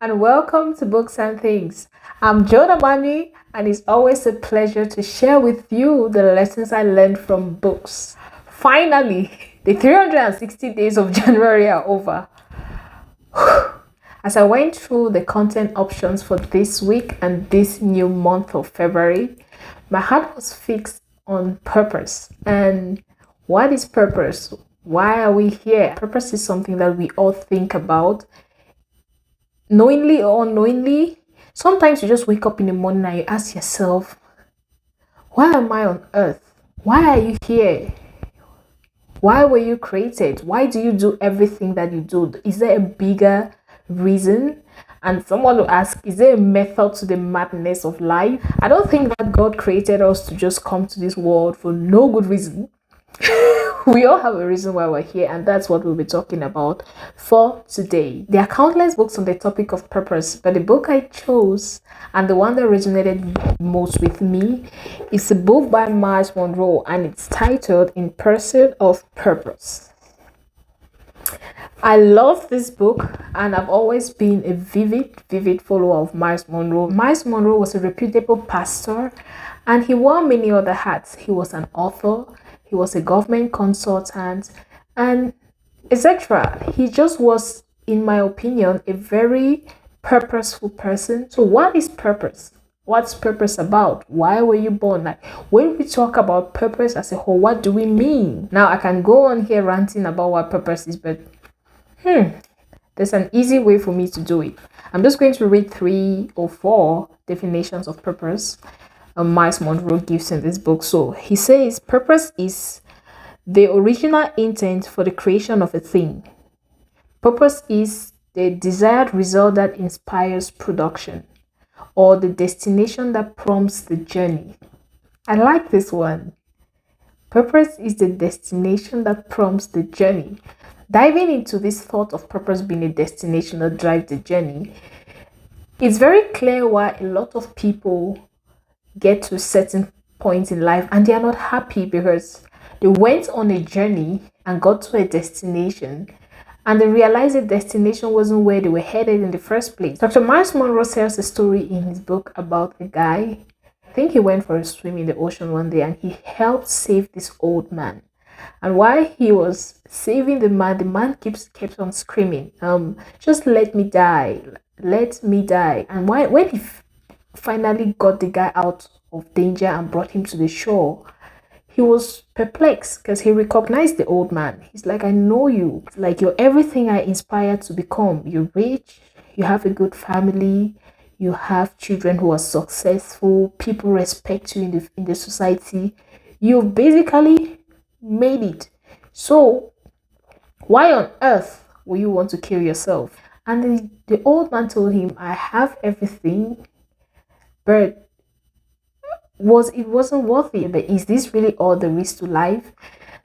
and welcome to Books and Things. I'm Jonah Mani, and it's always a pleasure to share with you the lessons I learned from books. Finally, the 360 days of January are over. As I went through the content options for this week and this new month of February, my heart was fixed on purpose. And what is purpose? Why are we here? Purpose is something that we all think about, knowingly or unknowingly. Sometimes you just wake up in the morning and you ask yourself, why am I on earth? Why are you here? Why were you created? Why do you do everything that you do? Is there a bigger reason? And someone will ask, is there a method to the madness of life? I don't think that God created us to just come to this world for no good reason. We all have a reason why we're here, and that's what we'll be talking about for today. There are countless books on the topic of purpose, but the book I chose and the one that resonated most with me is a book by Myles Munroe, and it's titled In Pursuit of Purpose. I love this book, and I've always been a vivid follower of Myles Munroe. Myles Munroe was a reputable pastor, and he wore many other hats. He was an author, he was a government consultant, and etc. He just was, in my opinion, a very purposeful person. So what is purpose? What's purpose about? Why were you born? Like, when we talk about purpose as a whole, what do we mean? Now, I can go on here ranting about what purpose is, but there's an easy way for me to do it. I'm just going to read 3 or 4 definitions of purpose Myles Munroe gives in this book. So he says purpose is the original intent for the creation of a thing. Purpose is the desired result that inspires production, or the destination that prompts the journey. I like this one. Purpose is the destination that prompts the journey. Diving into this thought of purpose being a destination that drives the journey, it's very clear why a lot of people get to certain points in life and they are not happy because they went on a journey and got to a destination and they realized the destination wasn't where they were headed in the first place. Dr. Myles Munroe tells a story in his book about a guy. I think he went for a swim in the ocean one day and he helped save this old man. And while he was saving the man kept on screaming, just let me die, let me die. And when he finally got the guy out of danger and brought him to the shore, he was perplexed because he recognized the old man. He's like, I know you. Like, you're everything I inspired to become. You're rich, you have a good family, you have children who are successful, people respect you in the society. You've basically made it. So why on earth will you want to kill yourself? And the old man told him, I have everything, but it wasn't worth it. But is this really all there is to life?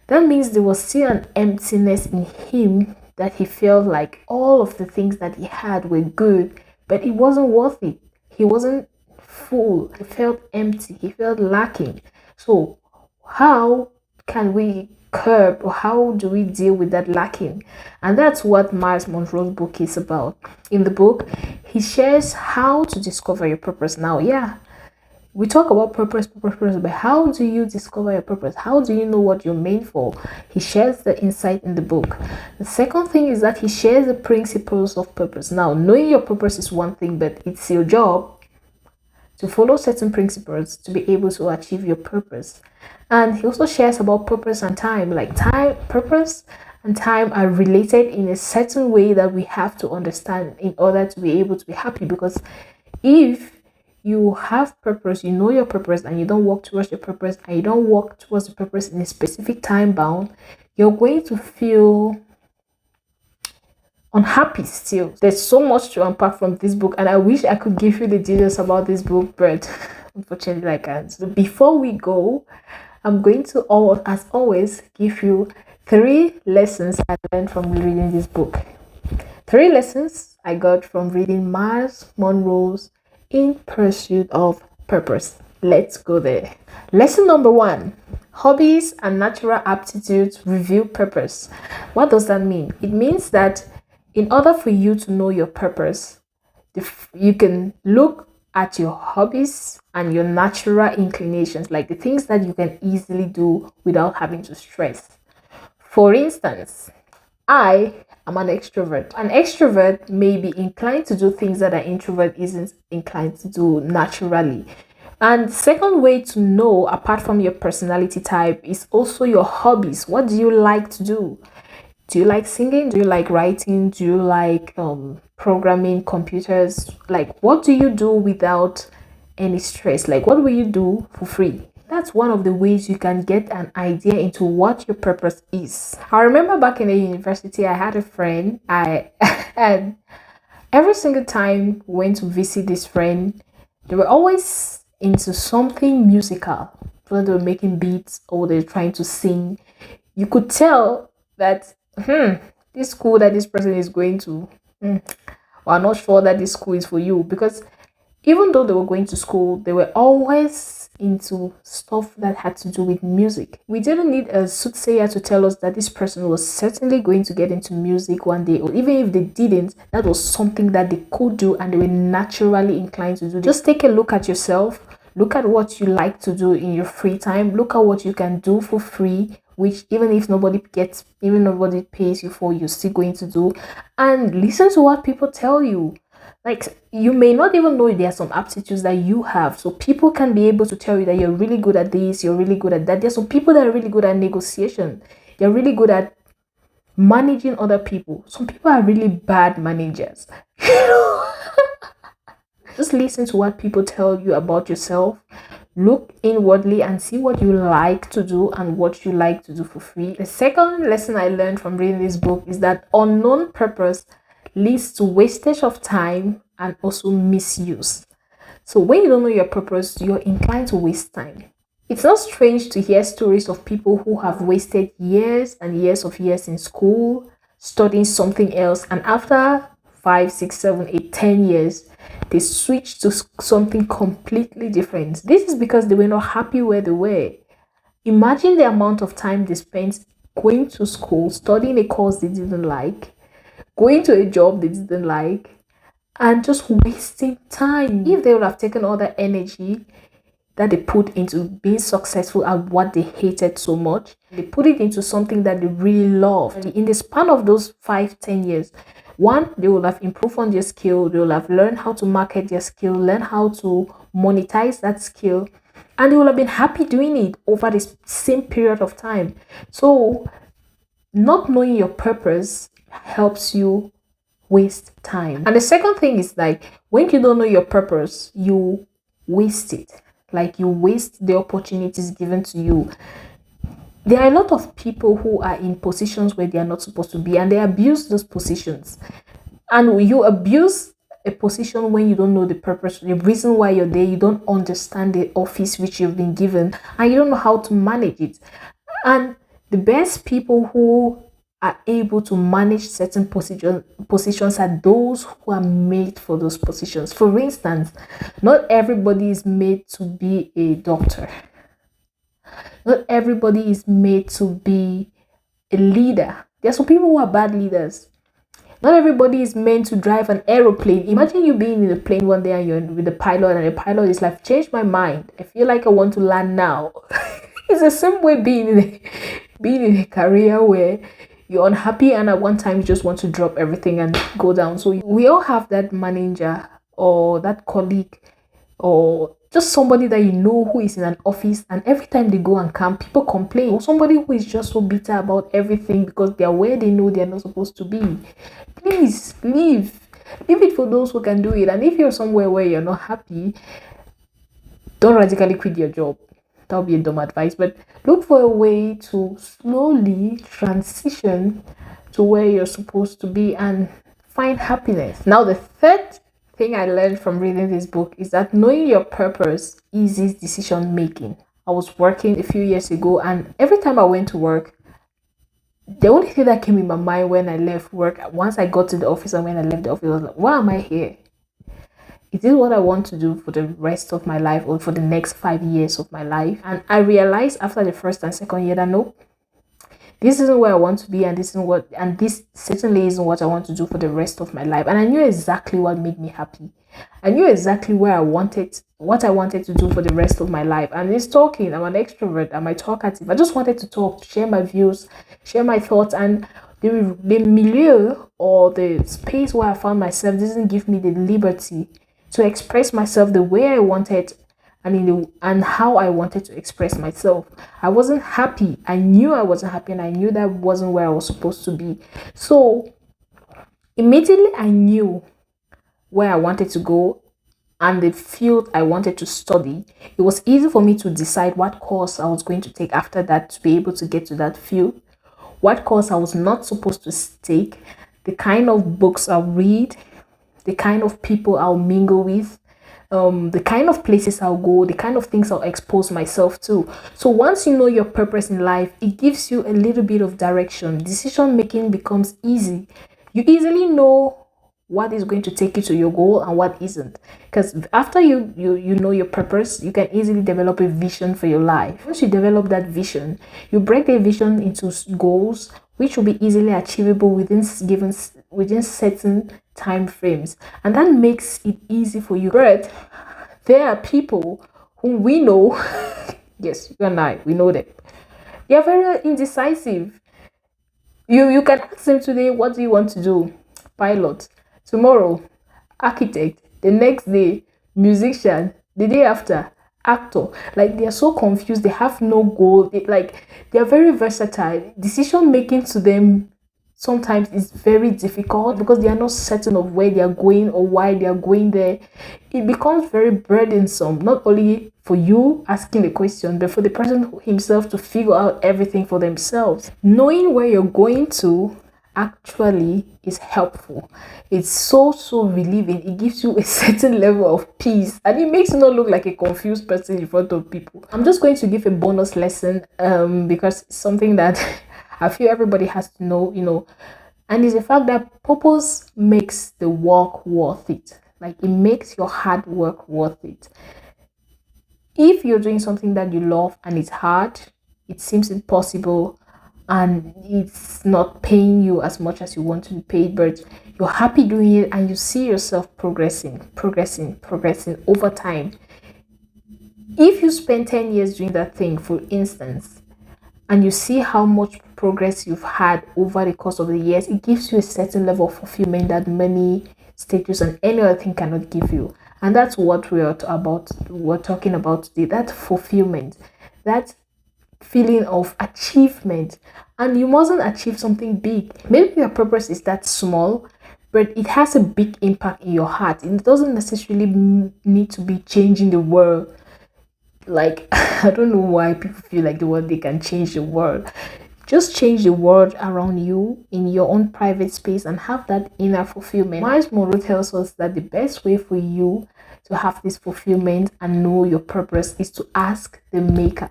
That means there was still an emptiness in him, that he felt like all of the things that he had were good, but it wasn't worth it. He wasn't full. He felt empty. He felt lacking. So how can we curb, or how do we deal with that lacking? And that's what Myles Munroe's book is about. In the book, he shares how to discover your purpose. Now, we talk about purpose, but how do you discover your purpose? How do you know what you're made for? He shares the insight in the book. The second thing is that he shares the principles of purpose. Now, knowing your purpose is one thing, but it's your job to follow certain principles to be able to achieve your purpose. And he also shares about purpose and time. Like, purpose and time are related in a certain way that we have to understand in order to be able to be happy. Because if you have purpose, you know your purpose, and you don't work towards your purpose, and you don't work towards the purpose in a specific time bound, you're going to feel unhappy still. There's so much to unpack from this book, and I wish I could give you the details about this book, but unfortunately I can't. So before we go, I'm going to, as always, give you 3 lessons I learned from reading this book. 3 lessons I got from reading Myles Munroe's In Pursuit of Purpose. Let's go there. Lesson number 1. Hobbies and natural aptitudes reveal purpose. What does that mean? It means that in order for you to know your purpose, You can look at your hobbies and your natural inclinations, like the things that you can easily do without having to stress. For instance, I am an extrovert. An extrovert may be inclined to do things that an introvert isn't inclined to do naturally. And second way to know, apart from your personality type, is also your hobbies. What do you like to do? Do you like singing? Do you like writing? Do you like programming computers? Like, what do you do without any stress? Like, what will you do for free? That's one of the ways you can get an idea into what your purpose is. I remember back in the university, I had a friend. And every single time we went to visit this friend, they were always into something musical. Whether they were making beats or they're trying to sing. You could tell that this school that this person is going to, well, I'm not sure that this school is for you, because even though they were going to school, they were always into stuff that had to do with music. We didn't need a soothsayer to tell us that this person was certainly going to get into music one day, or even if they didn't, that was something that they could do and they were naturally inclined to do. Just take a look at yourself, look at what you like to do in your free time, look at what you can do for free, which even if nobody pays you for, you're still going to do, and listen to what people tell you. Like, you may not even know there are some aptitudes that you have. So people can be able to tell you that you're really good at this, you're really good at that. There's some people that are really good at negotiation. They're really good at managing other people. Some people are really bad managers. Just listen to what people tell you about yourself. Look inwardly and see what you like to do and what you like to do for free. The second lesson I learned from reading this book is that unknown purpose leads to wastage of time and also misuse. So when you don't know your purpose, you're inclined to waste time. It's not strange to hear stories of people who have wasted years and years of years in school studying something else, and after 5, 6, 7, 8, 10 years, they switch to something completely different. This is because they were not happy where they were. Imagine the amount of time they spent going to school, studying a course they didn't like, going to a job they didn't like, and just wasting time. If they would have taken all that energy that they put into being successful at what they hated so much, they put it into something that they really love. In the span of those 5, 10 years, one, they will have improved on their skill, they will have learned how to market their skill, learn how to monetize that skill, and they will have been happy doing it over this same period of time. So not knowing your purpose helps you waste time. And the second thing is, like, when you don't know your purpose, you waste it. Like, you waste the opportunities given to you. There are a lot of people who are in positions where they are not supposed to be, and they abuse those positions. And you abuse a position when you don't know the purpose, the reason why you're there. You don't understand the office which you've been given, and you don't know how to manage it. And the best people who are able to manage certain positions are those who are made for those positions. For instance, not everybody is made to be a doctor. Not everybody is made to be a leader. There are some people who are bad leaders. Not everybody is meant to drive an aeroplane. Imagine you being in a plane one day and you're with the pilot, and the pilot is like, change my mind, I feel like I want to land now. It's the same way being in a career where you're unhappy and at one time you just want to drop everything and go down. So we all have that manager or that colleague or just somebody that you know who is in an office, and every time they go and come, people complain. Or somebody who is just so bitter about everything because they're where they know they're not supposed to be. Please leave it for those who can do it. And if you're somewhere where you're not happy, don't radically quit your job. That would be a dumb advice, but look for a way to slowly transition to where you're supposed to be and find happiness. Now, the third thing I learned from reading this book is that knowing your purpose eases decision making. I was working a few years ago, and every time I went to work, the only thing that came in my mind when I left work, once I got to the office and when I left the office, I was like, why am I here? Is this what I want to do for the rest of my life or for the next 5 years of my life? And I realized after the first and second year that no, this isn't where I want to be, and this certainly isn't what I want to do for the rest of my life. And I knew exactly what made me happy. I knew exactly what I wanted to do for the rest of my life. And it's talking. I'm an extrovert. I'm a talkative. I just wanted to talk, share my views, share my thoughts, and the milieu or the space where I found myself doesn't give me the liberty to express myself the way I wanted and how I wanted to express myself. I wasn't happy. I knew I wasn't happy, and I knew that wasn't where I was supposed to be. So immediately I knew where I wanted to go and the field I wanted to study. It was easy for me to decide what course I was going to take after that to be able to get to that field, what course I was not supposed to take, the kind of books I'll read, the kind of people I'll mingle with, the kind of places I'll go, the kind of things I'll expose myself to. So once you know your purpose in life, it gives you a little bit of direction. Decision making becomes easy. You easily know what is going to take you to your goal and what isn't, because after you know your purpose, you can easily develop a vision for your life. Once you develop that vision, you break the vision into goals which will be easily achievable within certain time frames, and that makes it easy for you. But there are people whom we know yes, you and I, we know them. They are very indecisive. You can ask them today, what do you want to do? Pilot. Tomorrow, architect. The next day, musician. The day after, actor. Like, they are so confused. They have no goal. They are very versatile. Decision making to them sometimes is very difficult because they are not certain of where they are going or why they are going there. It becomes very burdensome, not only for you asking the question, but for the person himself to figure out everything for themselves. Knowing where you're going to actually is helpful. It's so relieving. It gives you a certain level of peace, and it makes you not look like a confused person in front of people. I'm just going to give a bonus lesson because it's something that I feel everybody has to know, and it's the fact that purpose makes the work worth it. Like, it makes your hard work worth it. If you're doing something that you love and it's hard, it seems impossible, and it's not paying you as much as you want to be paid, but you're happy doing it and you see yourself progressing over time. If you spend 10 years doing that thing, for instance, and you see how much progress you've had over the course of the years, it gives you a certain level of fulfillment that money, status, and any other thing cannot give you. And that's what we're talking about today. That fulfillment, that feeling of achievement. And you mustn't achieve something big. Maybe your purpose is that small, but it has a big impact in your heart. It doesn't necessarily need to be changing the world. Like, I don't know why people feel like they can change the world. Just change the world around you in your own private space and have that inner fulfillment. Myles Munroe tells us that the best way for you to have this fulfillment and know your purpose is to ask the maker.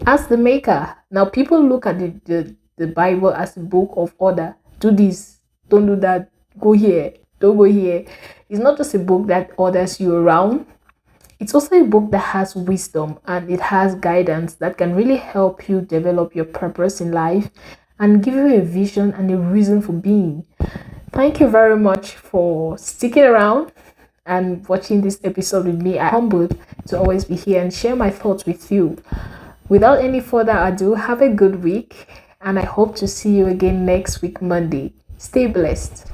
Ask the maker. Now, people look at the Bible as a book of order. Do this, don't do that, go here, don't go here. It's not just a book that orders you around. It's also a book that has wisdom and it has guidance that can really help you develop your purpose in life and give you a vision and a reason for being. Thank you very much for sticking around and watching this episode with me. I'm humbled to always be here and share my thoughts with you. Without any further ado, have a good week, and I hope to see you again next week, Monday. Stay blessed.